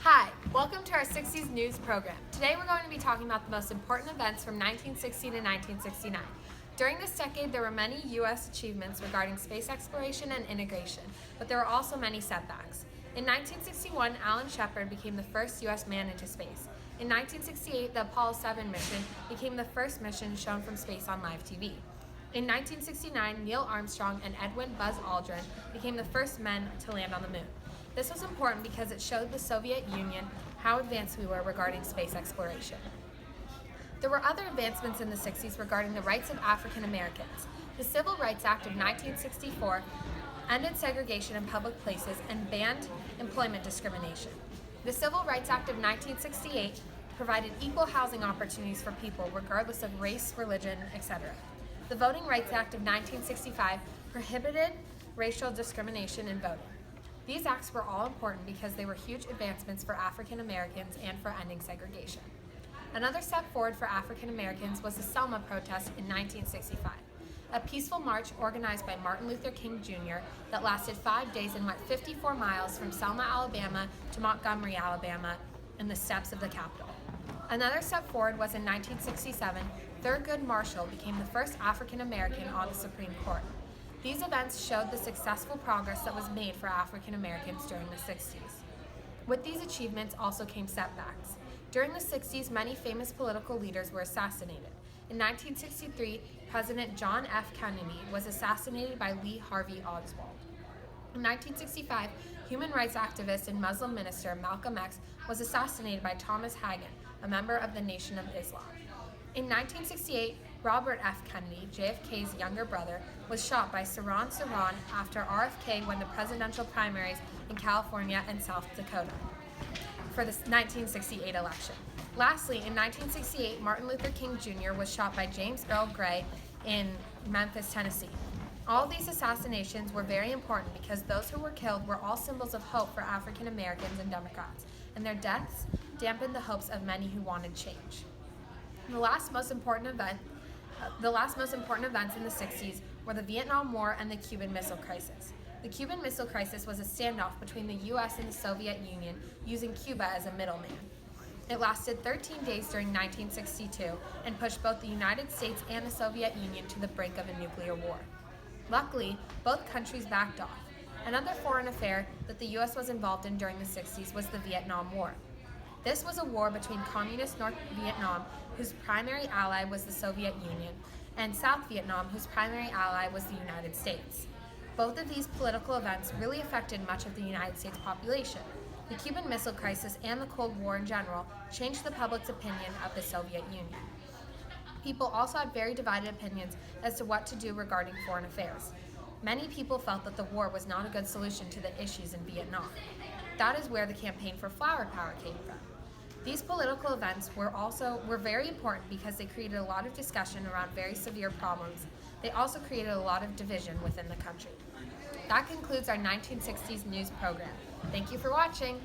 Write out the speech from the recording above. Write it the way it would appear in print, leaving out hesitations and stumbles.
Hi, welcome to our 60s news program. Today we're going to be talking about the most important events from 1960 to 1969. During this decade, there were many U.S. achievements regarding space exploration and integration, but there were also many setbacks. In 1961, Alan Shepard became the first U.S. man into space. In 1968, the Apollo 7 mission became the first mission shown from space on live TV. In 1969, Neil Armstrong and Edwin Buzz Aldrin became the first men to land on the moon. This was important because it showed the Soviet Union how advanced we were regarding space exploration. There were other advancements in the 60s regarding the rights of African Americans. The Civil Rights Act of 1964 ended segregation in public places and banned employment discrimination. The Civil Rights Act of 1968 provided equal housing opportunities for people regardless of race, religion, etc. The Voting Rights Act of 1965 prohibited racial discrimination in voting. These acts were all important because they were huge advancements for African Americans and for ending segregation. Another step forward for African Americans was the Selma protest in 1965, a peaceful march organized by Martin Luther King Jr. that lasted 5 days and went 54 miles from Selma, Alabama to Montgomery, Alabama, in the steps of the Capitol. Another step forward was in 1967, Thurgood Marshall became the first African American on the Supreme Court. These events showed the successful progress that was made for African Americans during the 60s. With these achievements also came setbacks. During the 60s, many famous political leaders were assassinated. In 1963, President John F. Kennedy was assassinated by Lee Harvey Oswald. In 1965, human rights activist and Muslim minister Malcolm X was assassinated by Thomas Hagen, a member of the Nation of Islam. In 1968, Robert F. Kennedy, JFK's younger brother, was shot by Saran after RFK won the presidential primaries in California and South Dakota for the 1968 election. Lastly, in 1968, Martin Luther King Jr. was shot by James Earl Gray in Memphis, Tennessee. All these assassinations were very important because those who were killed were all symbols of hope for African Americans and Democrats, and their deaths dampened the hopes of many who wanted change. The last most important events in the 60s were the Vietnam War and the Cuban Missile Crisis. The Cuban Missile Crisis was a standoff between the U.S. and the Soviet Union, using Cuba as a middleman. It lasted 13 days during 1962 and pushed both the United States and the Soviet Union to the brink of a nuclear war. Luckily, both countries backed off. Another foreign affair that the U.S. was involved in during the 60s was the Vietnam War. This was a war between Communist North Vietnam, whose primary ally was the Soviet Union, and South Vietnam, whose primary ally was the United States. Both of these political events really affected much of the United States population. The Cuban Missile Crisis and the Cold War in general changed the public's opinion of the Soviet Union. People also had very divided opinions as to what to do regarding foreign affairs. Many people felt that the war was not a good solution to the issues in Vietnam. That is where the campaign for Flower Power came from. These political events were very important because they created a lot of discussion around very severe problems. They also created a lot of division within the country. That concludes our 1960s news program. Thank you for watching.